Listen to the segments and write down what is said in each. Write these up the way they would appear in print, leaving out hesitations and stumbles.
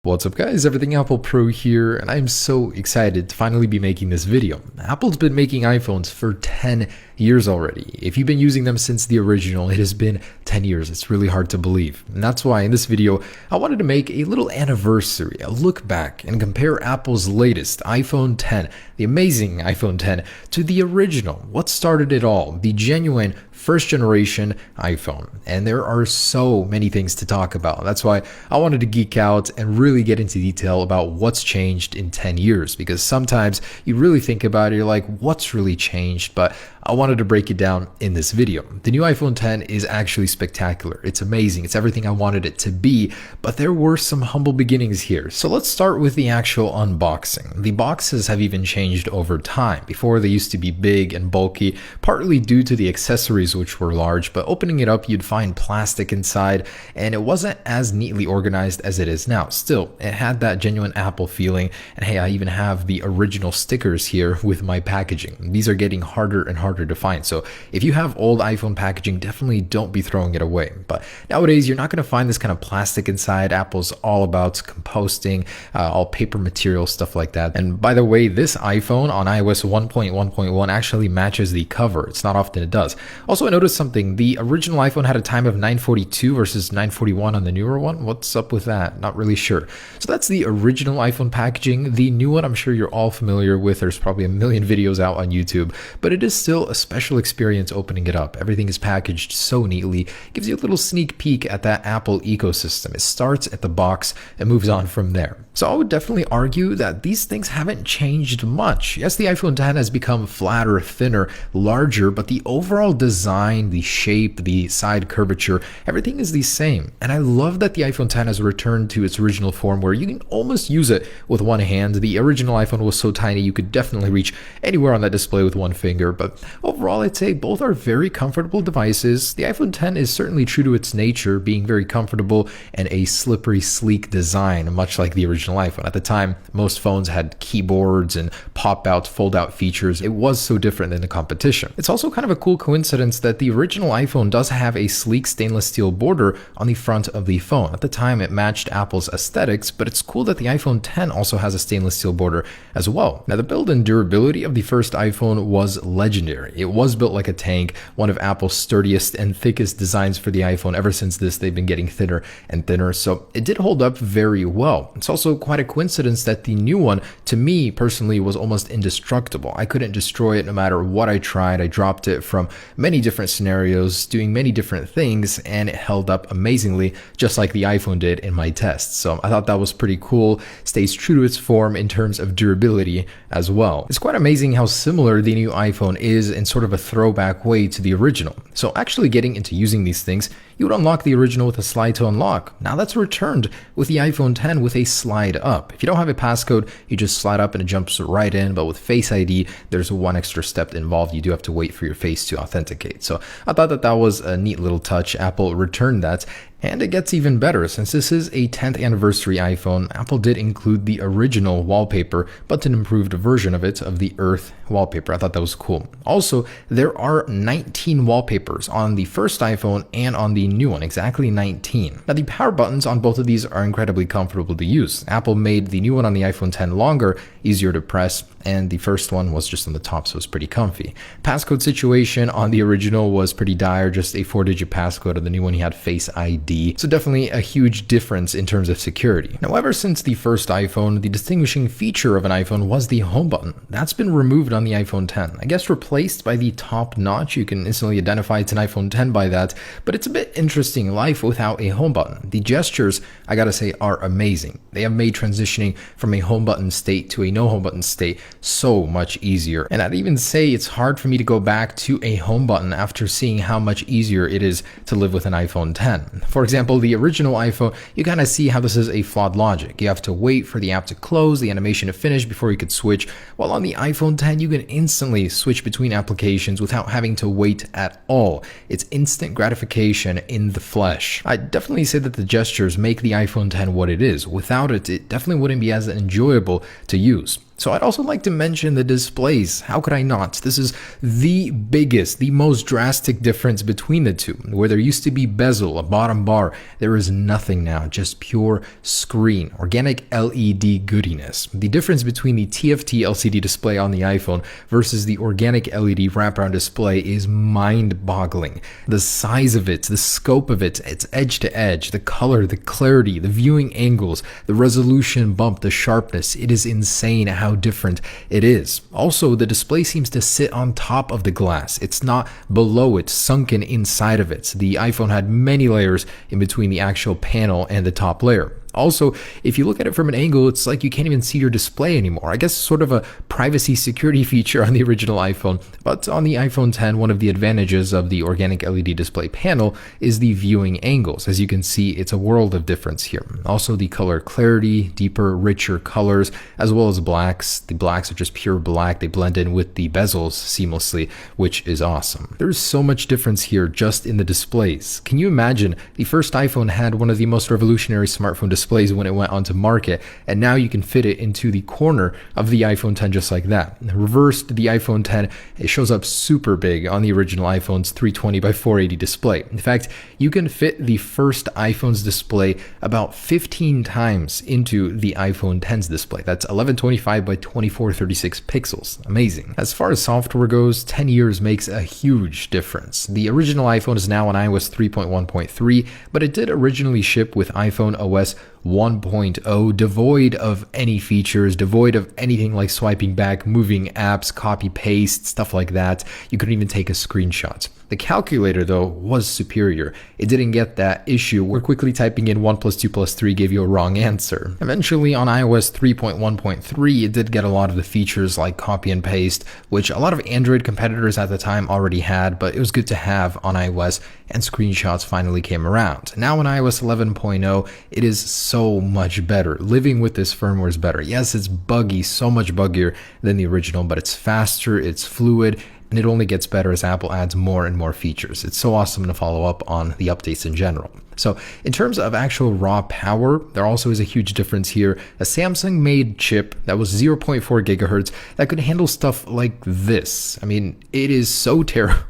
What's up guys, Everything Apple Pro here, and I'm so excited to finally be making this video. Apple's been making iPhones for 10 years already. If you've been using them since the original, it has been 10 years. It's really hard to believe. And that's why in this video, I wanted to make a little anniversary, a look back and compare Apple's latest iPhone X, the amazing iPhone X, to the original. What started it all? The genuine first generation iPhone. And there are so many things to talk about. That's why I wanted to geek out and really get into detail about what's changed in 10 years, because sometimes you really think about it, you're like, what's really changed? But I wanted to break it down in this video. The new iPhone X is actually spectacular. It's amazing. It's everything I wanted it to be, but there were some humble beginnings here. So let's start with the actual unboxing. The boxes have even changed over time. Before, they used to be big and bulky, partly due to the accessories, which were large, but opening it up, you'd find plastic inside, and it wasn't as neatly organized as it is now. Still, it had that genuine Apple feeling, and hey, I even have the original stickers here with my packaging. These are getting harder and harder to find, so if you have old iPhone packaging, definitely don't be throwing it away. But nowadays, you're not going to find this kind of plastic inside. Apple's all about composting, all paper material, stuff like that. And by the way, this iPhone on iOS 1.1.1 actually matches the cover. It's not often it does. Also, I noticed something. The original iPhone had a time of 942 versus 941 on the newer one. What's up with that? Not really sure. So that's the original iPhone packaging. The new one, I'm sure you're all familiar with. There's probably a million videos out on YouTube, but it is still a special experience opening it up. Everything is packaged so neatly. It gives you a little sneak peek at that Apple ecosystem. It starts at the box and moves on from there. So I would definitely argue that these things haven't changed much. Yes, the iPhone X has become flatter, thinner, larger, but the overall design, the shape, the side curvature, everything is the same. And I love that the iPhone X has returned to its original form where you can almost use it with one hand. The original iPhone was so tiny you could definitely reach anywhere on that display with one finger, but overall I'd say both are very comfortable devices. The iPhone X is certainly true to its nature, being very comfortable and a slippery, sleek design, much like the original iPhone. At the time, most phones had keyboards and pop-out, fold-out features. It was so different than the competition. It's also kind of a cool coincidence that the original iPhone does have a sleek stainless steel border on the front of the phone. At the time, it matched Apple's aesthetics, but it's cool that the iPhone X also has a stainless steel border as well. Now, the build and durability of the first iPhone was legendary. It was built like a tank, one of Apple's sturdiest and thickest designs for the iPhone. Ever since this, they've been getting thinner and thinner, so it did hold up very well. It's also quite a coincidence that the new one, to me personally, was almost indestructible. I couldn't destroy it no matter what I tried. I dropped it from many different scenarios, doing many different things, and it held up amazingly, just like the iPhone did in my tests. So I thought that was pretty cool. Stays true to its form in terms of durability as well. It's quite amazing how similar the new iPhone is in sort of a throwback way to the original. So actually getting into using these things, you would unlock the original with a slide to unlock. Now that's returned with the iPhone X with a slide up. If you don't have a passcode, you just slide up and it jumps right in, but with Face ID, there's one extra step involved. You do have to wait for your face to authenticate. So I thought that was a neat little touch. Apple returned that. And it gets even better. Since this is a 10th anniversary iPhone, Apple did include the original wallpaper, but an improved version of it, of the Earth wallpaper. I thought that was cool. Also, there are 19 wallpapers on the first iPhone and on the new one, exactly 19. Now, the power buttons on both of these are incredibly comfortable to use. Apple made the new one on the iPhone X longer, easier to press, and the first one was just on the top, so it was pretty comfy. Passcode situation on the original was pretty dire, just a 4-digit passcode. On the new one, you had Face ID. So definitely a huge difference in terms of security. Now, ever since the first iPhone, the distinguishing feature of an iPhone was the home button. That's been removed on the iPhone X. I guess replaced by the top notch. You can instantly identify it's an iPhone X by that, but it's a bit interesting life without a home button. The gestures, I gotta say, are amazing. They have made transitioning from a home button state to a no home button state so much easier. And I'd even say it's hard for me to go back to a home button after seeing how much easier it is to live with an iPhone X. For example, the original iPhone, you kind of see how this is a flawed logic. You have to wait for the app to close, the animation to finish before you could switch. While on the iPhone X, you can instantly switch between applications without having to wait at all. It's instant gratification in the flesh. I'd definitely say that the gestures make the iPhone X what it is. Without it, it definitely wouldn't be as enjoyable to use. So I'd also like to mention the displays. How could I not? This is the biggest, the most drastic difference between the two. Where there used to be bezel, a bottom bar, there is nothing now, just pure screen, organic LED goodiness. The difference between the TFT LCD display on the iPhone versus the organic LED wraparound display is mind-boggling. The size of it, the scope of it, it's edge to edge, the color, the clarity, the viewing angles, the resolution bump, the sharpness, it is insane how different it is. Also, the display seems to sit on top of the glass. It's not below it, sunken inside of it. The iPhone had many layers in between the actual panel and the top layer. Also, if you look at it from an angle, it's like you can't even see your display anymore. I guess sort of a privacy security feature on the original iPhone, but on the iPhone X, one of the advantages of the organic LED display panel is the viewing angles. As you can see, it's a world of difference here. Also, the color clarity, deeper, richer colors, as well as blacks. The blacks are just pure black. They blend in with the bezels seamlessly, which is awesome. There's so much difference here just in the displays. Can you imagine the first iPhone had one of the most revolutionary smartphone displays when it went onto market, and now you can fit it into the corner of the iPhone X just like that. Reversed, the iPhone X, it shows up super big on the original iPhone's 320 by 480 display. In fact, you can fit the first iPhone's display about 15 times into the iPhone X's display. That's 1125 by 2436 pixels. Amazing. As far as software goes, 10 years makes a huge difference. The original iPhone is now on iOS 3.1.3, but it did originally ship with iPhone OS 1.0, devoid of any features, devoid of anything like swiping back, moving apps, copy paste, stuff like that. You couldn't even take a screenshot. The calculator, though, was superior. It didn't get that issue where quickly typing in 1 plus 2 plus 3 gave you a wrong answer. Eventually, on iOS 3.1.3, it did get a lot of the features like copy and paste, which a lot of Android competitors at the time already had, but it was good to have on iOS, and screenshots finally came around. Now in iOS 11.0, it is so much better. Living with this firmware is better. Yes, it's buggy, so much buggier than the original, but it's faster, it's fluid, and it only gets better as Apple adds more and more features. It's so awesome to follow up on the updates in general. So in terms of actual raw power, there also is a huge difference here. A Samsung made chip that was 0.4 gigahertz that could handle stuff like this. I mean, it is so terrible.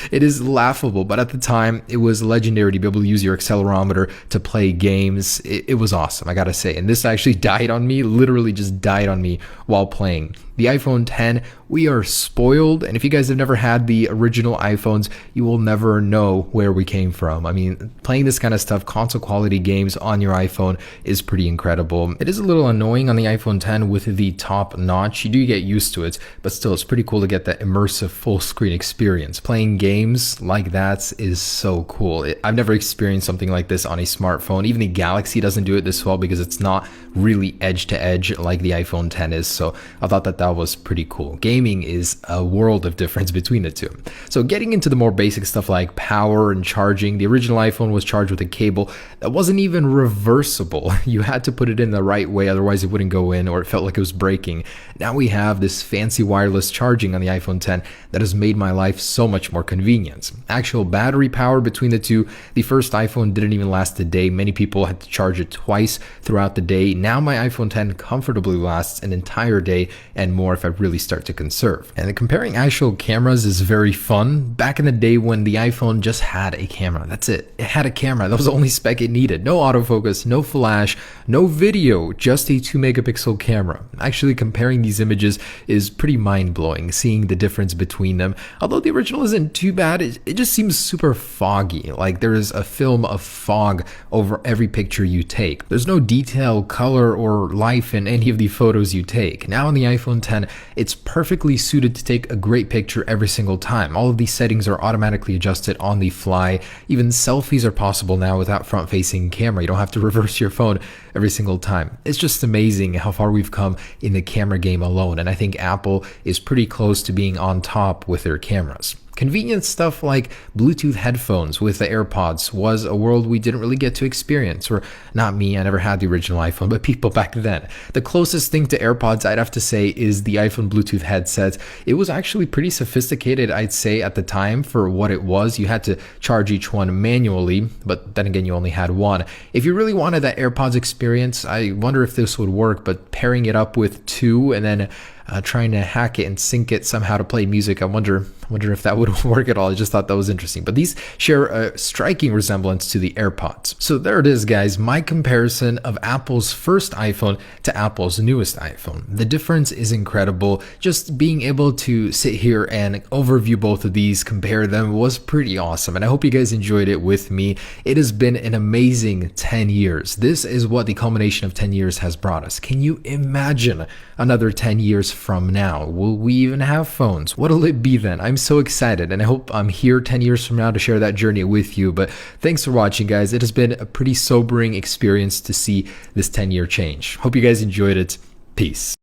It is laughable, but at the time it was legendary to be able to use your accelerometer to play games. It was awesome, I gotta say. And this actually died on me, literally just died on me while playing. The iPhone X, we are spoiled, and if you guys have never had the original iPhones, you will never know where we came from. I mean, playing this kind of stuff, console quality games on your iPhone is pretty incredible. It is a little annoying on the iPhone X with the top notch. You do get used to it, but still it's pretty cool to get that immersive full screen experience. Playing games like that is so cool. I've never experienced something like this on a smartphone. Even the Galaxy doesn't do it this well because it's not really edge to edge like the iPhone X is, so I thought that was pretty cool. Gaming is a world of difference between the two. So getting into the more basic stuff like power and charging, the original iPhone was charged with a cable that wasn't even reversible. You had to put it in the right way, otherwise it wouldn't go in or it felt like it was breaking. Now we have this fancy wireless charging on the iPhone X that has made my life so much more convenient. Actual battery power between the two, the first iPhone didn't even last a day. Many people had to charge it twice throughout the day. Now my iPhone X comfortably lasts an entire day and more if I really start to conserve. And comparing actual cameras is very fun. Back in the day when the iPhone just had a camera, that's it. It had a camera. That was the only spec it needed. No autofocus, no flash, no video, just a 2 megapixel camera. Actually comparing these images is pretty mind-blowing, seeing the difference between them. Although the original isn't too bad, it just seems super foggy. Like there is a film of fog over every picture you take. There's no detail, color, or life in any of the photos you take. Now on the iPhone X, it's perfectly suited to take a great picture every single time. All of these settings are automatically adjusted on the fly. Even selfies are possible now without front-facing camera. You don't have to reverse your phone every single time. It's just amazing how far we've come in the camera game alone, and I think Apple is pretty close to being on top with their cameras. Convenient stuff like Bluetooth headphones with the AirPods was a world we didn't really get to experience, or not me, I never had the original iPhone, but people back then. The closest thing to AirPods I'd have to say is the iPhone Bluetooth headset. It was actually pretty sophisticated, I'd say, at the time for what it was. You had to charge each one manually, but then again, you only had one. If you really wanted that AirPods experience, I wonder if this would work, but pairing it up with two and then trying to hack it and sync it somehow to play music, I wonder if that would work at all. I just thought that was interesting. But these share a striking resemblance to the AirPods. So there it is, guys, my comparison of Apple's first iPhone to Apple's newest iPhone. The difference is incredible. Just being able to sit here and overview both of these, compare them, was pretty awesome. And I hope you guys enjoyed it with me. It has been an amazing 10 years. This is what the culmination of 10 years has brought us. Can you imagine another 10 years from now? Will we even have phones? What'll it be then? I'm so excited, and I hope I'm here 10 years from now to share that journey with you. But thanks for watching, guys. It has been a pretty sobering experience to see this 10-year change. Hope you guys enjoyed it. Peace.